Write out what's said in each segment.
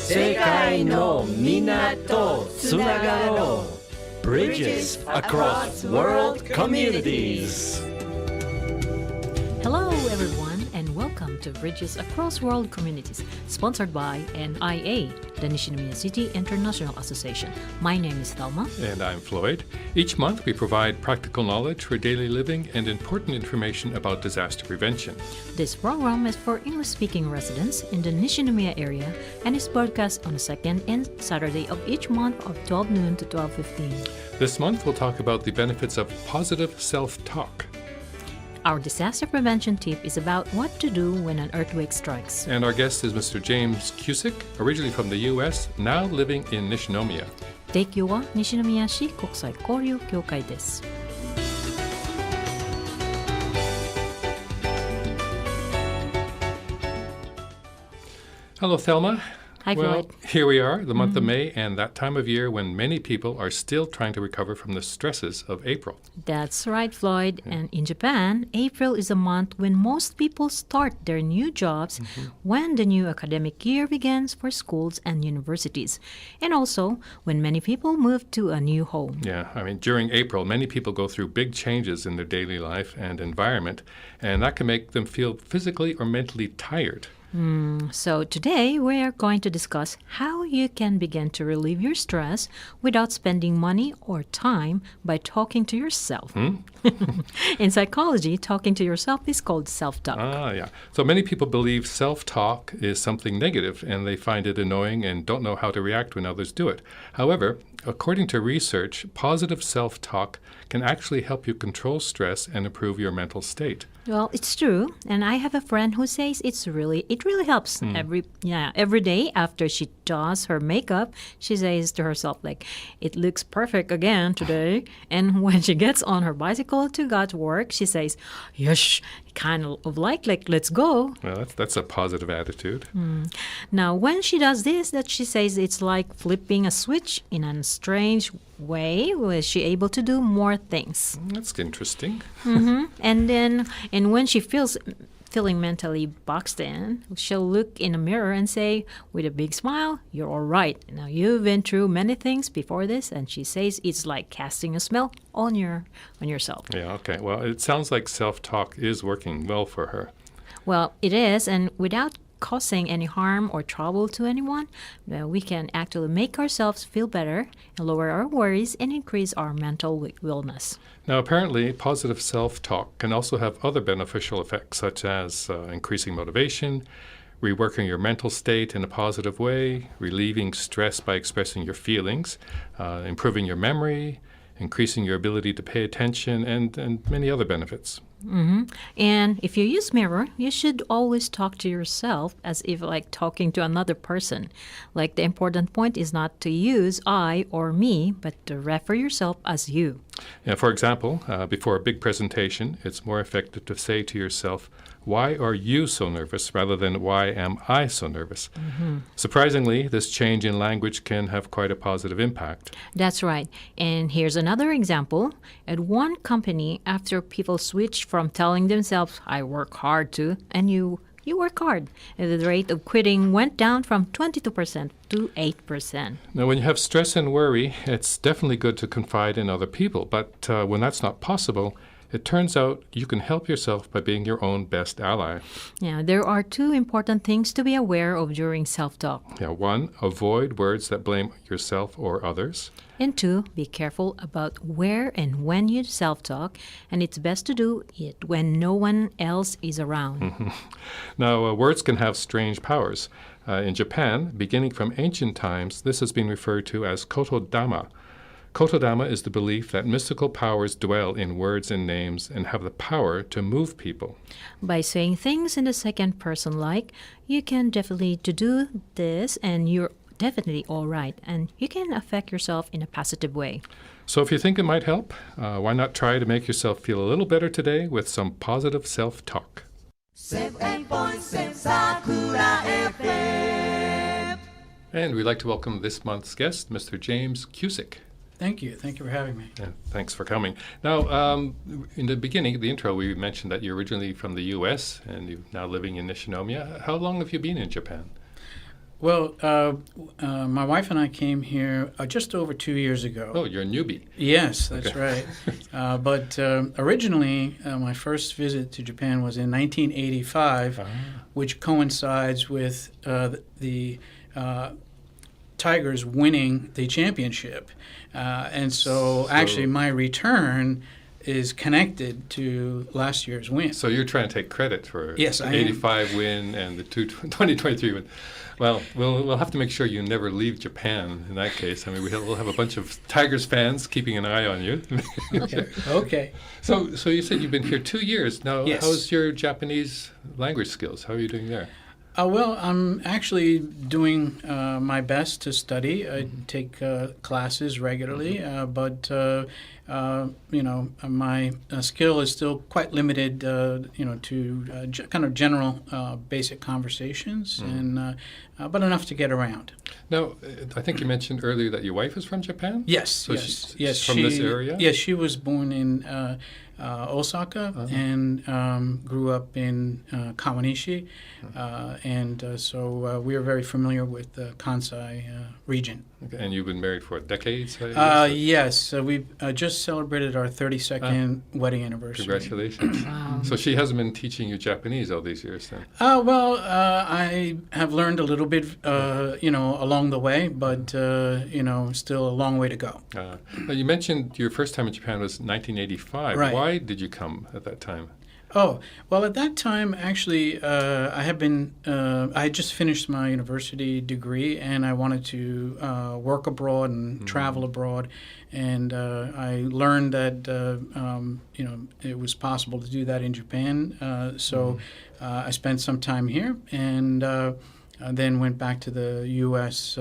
世界のみんなとつながろう Bridges across world communities. Hello everyone and welcome to Bridges Across World Communities, sponsored by NIA, the Nishinomiya City International Association. My name is Thelma. And I'm Floyd. Each month we provide practical knowledge for daily living and important information about disaster prevention. This program is for English-speaking residents in the Nishinomiya area and is broadcast on the second and Saturday of each month of 12 noon to 12:15. This month we'll talk about the benefits of positive self-talk. Our disaster prevention tip is about what to do when an earthquake strikes. And our guest is Mr. James Cusick, originally from the U.S., now living in Nishinomiya. 提供は西宮市国際交流協会です。Hello, Thelma. Hi, Well, Floyd. here we are, the month of May, and that time of year when many people are still trying to recover from the stresses of April. That's right, Floyd. And in Japan, April is a month when most people start their new jobs, when the new academic year begins for schools and universities, and also when many people move to a new home. Yeah, I mean, during April, many people go through big changes in their daily life and environment, and that can make them feel physically or mentally tired. So today we are going to discuss how you can begin to relieve your stress without spending money or time by talking to yourself. In psychology, talking to yourself is called self-talk. Yeah. So many people believe self-talk is something negative, and they find it annoying and don't know how to react when others do it. However, according to research, positive self-talk can actually help you control stress and improve your mental state. Well, it's true, and I have a friend who says it really helps. Every day after she does her makeup, she says to herself like, "It looks perfect again today." And when she gets on her bicycle to go to work, she says, "Yes, kind of like let's go." Well, that's a positive attitude. Now, when she does this, that she says it's like flipping a switch in a strange way. Was she able to do more things? That's interesting. And when she feeling mentally boxed in, she'll look in a mirror and say, with a big smile, "You're all right. Now you've been through many things before this," and she says it's like casting a spell on yourself. Yeah, okay. Well, it sounds like self-talk is working well for her. Well, it is, and without causing any harm or trouble to anyone, we can actually make ourselves feel better and lower our worries and increase our mental wellness. Now, apparently, positive self-talk can also have other beneficial effects, such as increasing motivation, reworking your mental state in a positive way, relieving stress by expressing your feelings, improving your memory, increasing your ability to pay attention, and many other benefits. And if you use mirror, you should always talk to yourself as if like talking to another person. Like the important point is not to use I or me, but to refer yourself as you. Yeah, for example, before a big presentation, it's more effective to say to yourself, "Why are you so nervous?" rather than "Why am I so nervous?" Surprisingly, this change in language can have quite a positive impact. That's right. And here's another example. At one company, after people switched from telling themselves, "I work hard to," and you work hard, the rate of quitting went down from 22% to 8%. Now, when you have stress and worry, it's definitely good to confide in other people. But when that's not possible, it turns out you can help yourself by being your own best ally. Now, there are two important things to be aware of during self-talk. Yeah, one, avoid words that blame yourself or others. And two, be careful about where and when you self-talk, and it's best to do it when no one else is around. Now, words can have strange powers. In Japan, beginning from ancient times, this has been referred to as kotodama. Kotodama is the belief that mystical powers dwell in words and names and have the power to move people. By saying things in the second person like, "You can definitely to do this," and "You're definitely all right," and you can affect yourself in a positive way. So if you think it might help, why not try to make yourself feel a little better today with some positive self-talk? 7.7 Sakura FM. And we'd like to welcome this month's guest, Mr. James Cusick. Thank you. Thank you for having me. Yeah, thanks for coming. Now, in the beginning, the intro, we mentioned that you're originally from the U.S. and you're now living in Nishinomiya. How long have you been in Japan? Well, my wife and I came here just over 2 years ago. Oh, you're a newbie. Yes, that's Okay. right. But originally, my first visit to Japan was in 1985, which coincides with the Tigers winning the championship. And so actually my return is connected to last year's win. So you're trying to take credit for Yes, the I am. 85 win and the 2023 win. Well, we'll have to make sure you never leave Japan in that case. I mean, we'll have a bunch of Tigers fans keeping an eye on you. Okay. So you said you've been here 2 years. Now, Yes. how's your Japanese language skills? How are you doing there? Well, I'm actually doing my best to study. I take classes regularly, but my skill is still quite limited, to kind of general basic conversations, and but enough to get around. Now, I think you mentioned earlier that your wife is from Japan? Yes, So yes, she's from this area? Yes, she was born in Osaka and grew up in Kawanishi, and so we are very familiar with the Kansai region. Okay. And you've been married for decades? I guess? Yes, we've just celebrated our 32nd wedding anniversary. Congratulations. Wow. So she hasn't been teaching you Japanese all these years then? I have learned a little bit, along the way, but, still a long way to go. Now you mentioned your first time in Japan was 1985. Right. Why did you come at that time? Oh, well, at that time, actually, I had just finished my university degree, and I wanted to work abroad and travel abroad. And I learned that, it was possible to do that in Japan. So I spent some time here and then went back to the U.S.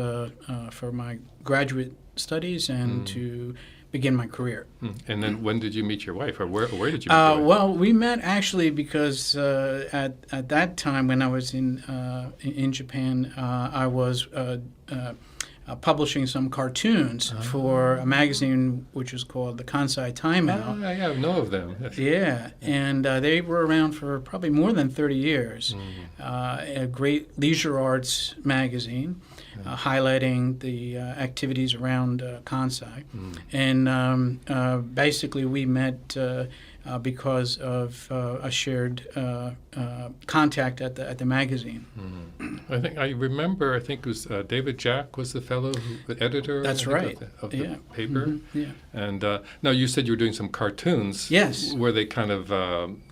For my graduate studies and to begin my career. And then when did you meet your wife, or where did you meet your wife? Well, we met actually because at that time when I was in Japan, I was publishing some cartoons for a magazine which was called the Kansai Timeout. I know of them. Yes. Yeah, and they were around for probably more than 30 years. A great leisure arts magazine highlighting the activities around Kansai. And basically we met because of a shared contact at the magazine. I remember it was David Jack was the fellow, the editor That's right. of the paper. Yeah. And now you said you were doing some cartoons. Yes. Were they kind of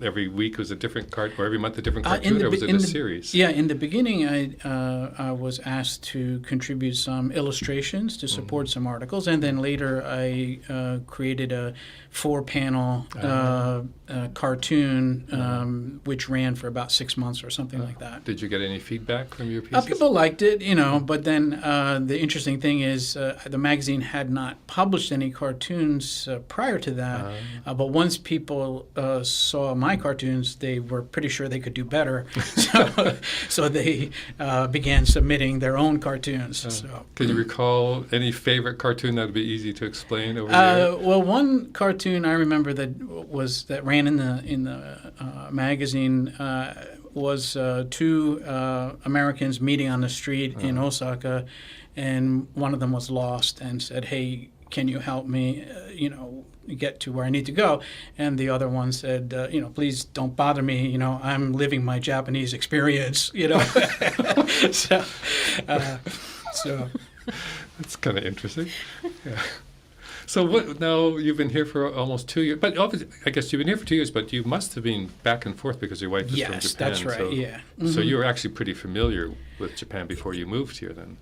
every week was a different or every month a different cartoon, or was it a series? Yeah, in the beginning, I was asked to contribute some illustrations to support some articles, and then later I created a 4-panel cartoon, which ran for about 6 months or something like that. Did you get any feedback from your pieces? People liked it, but then the interesting thing is the magazine had not published any cartoons prior to that, but once people saw my cartoons, they were pretty sure they could do better, so they began submitting their own cartoons. Can you recall any favorite cartoon that would be easy to explain over there? Well, one cartoon I remember that ran in the magazine was two Americans meeting on the street in Osaka, and one of them was lost and said, "Hey, can you help me? Get to where I need to go." And the other one said, "Please don't bother me. I'm living my Japanese experience." So. That's kind of interesting. Yeah. So now you've been here for almost 2 years, but obviously, I guess you've been here for 2 years, but you must have been back and forth because your wife is from Japan. Yes, that's right, so, yeah. So you were actually pretty familiar with Japan before you moved here then?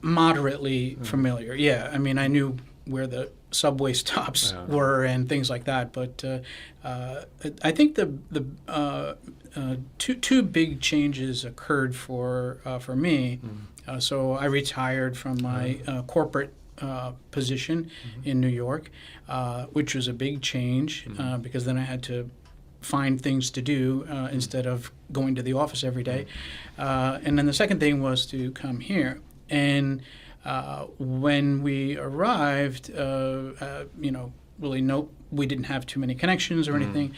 Moderately familiar, yeah. I mean, I knew where the subway stops were and things like that, but I think the two big changes occurred for me. So I retired from my corporate position in New York, which was a big change because then I had to find things to do instead of going to the office every day. And then the second thing was to come here. And when we arrived, we didn't have too many connections or anything,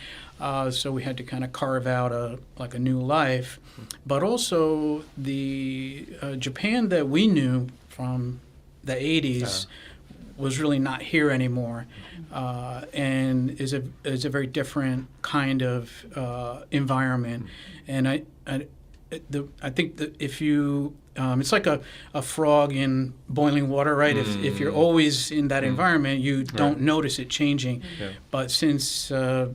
so we had to kind of carve out a new life. But also the Japan that we knew from the 80s was really not here anymore, and is a very different kind of environment. And I think that if you it's like a frog in boiling water, right? If you're always in that environment, you don't notice it changing. Yeah. But since I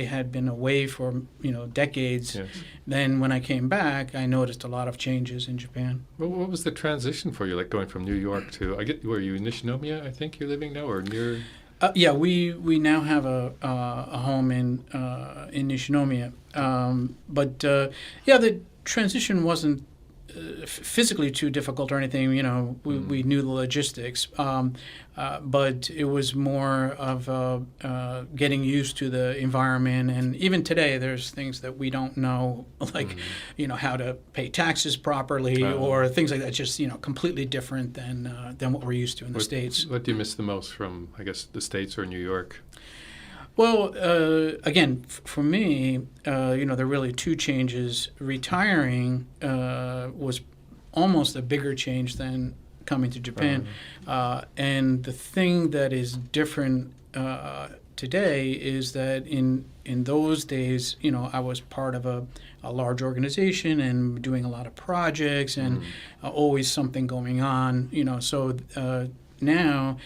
had been away for decades, Yes. then when I came back, I noticed a lot of changes in Japan. Well, what was the transition for you, like going from New York to, were you in Nishinomiya, I think you're living now, or near? Yeah, we now have a home in Nishinomiya, but the transition wasn't physically too difficult or anything. We knew the logistics, but it was more of getting used to the environment. And even today, there's things that we don't know, like how to pay taxes properly or things like that. Just completely different than what we're used to in the States. What do you miss the most from, I guess, the States or New York? Well, again, for me, there are really two changes. Retiring was almost a bigger change than coming to Japan. And the thing that is different today is that in those days, I was part of a large organization and doing a lot of projects and always something going on. So now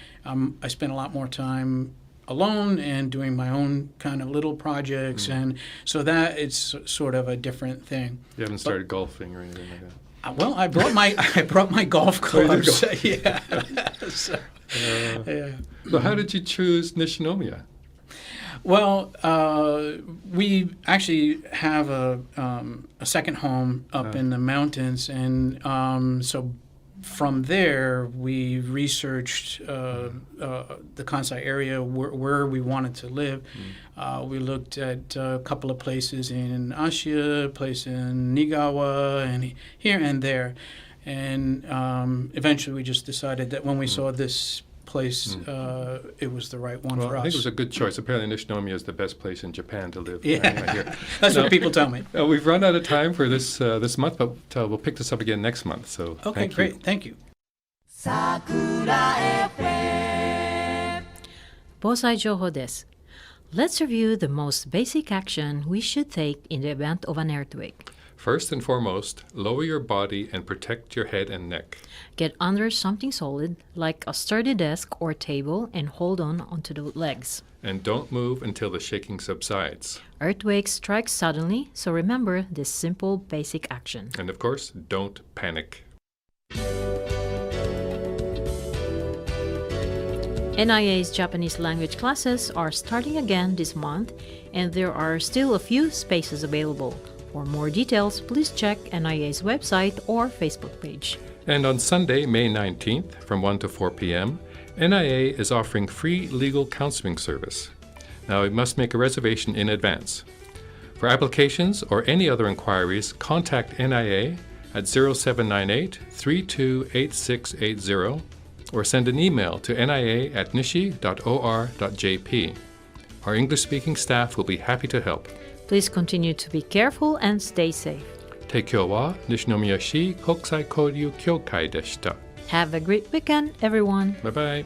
I spend a lot more time alone and doing my own kind of little projects, and so that it's sort of a different thing. You haven't started golfing or anything like that? Well, I brought my golf clubs. Yeah. So how did you choose Nishinomiya? Well, we actually have a second home up in the mountains, and so from there we researched the Kansai area where we wanted to live. We looked at a couple of places in Ashia, a place in Niigata, and here and there. And eventually we just decided that when we saw this place, it was the right one for us. I think it was a good choice. Apparently Nishinomiya is the best place in Japan to live. Yeah, that's what people tell me. We've run out of time for this month, but we'll pick this up again next month. So okay, great. Thank you. 防災情報です。Let's review the most basic action we should take in the event of an earthquake. First and foremost, lower your body and protect your head and neck. Get under something solid, like a sturdy desk or table, and hold on onto the legs. And don't move until the shaking subsides. Earthquakes strike suddenly, so remember this simple basic action. And of course, don't panic. NIA's Japanese language classes are starting again this month, and there are still a few spaces available. For more details, please check NIA's website or Facebook page. And on Sunday, May 19th, from 1 to 4 p.m., NIA is offering free legal counseling service. Now, you must make a reservation in advance. For applications or any other inquiries, contact NIA at 0798-328680 or send an email to nia@nishi.or.jp. Our English-speaking staff will be happy to help. Please continue to be careful and stay safe. 提供は西宮市国際交流協会でした。Have a great weekend, everyone. Bye bye.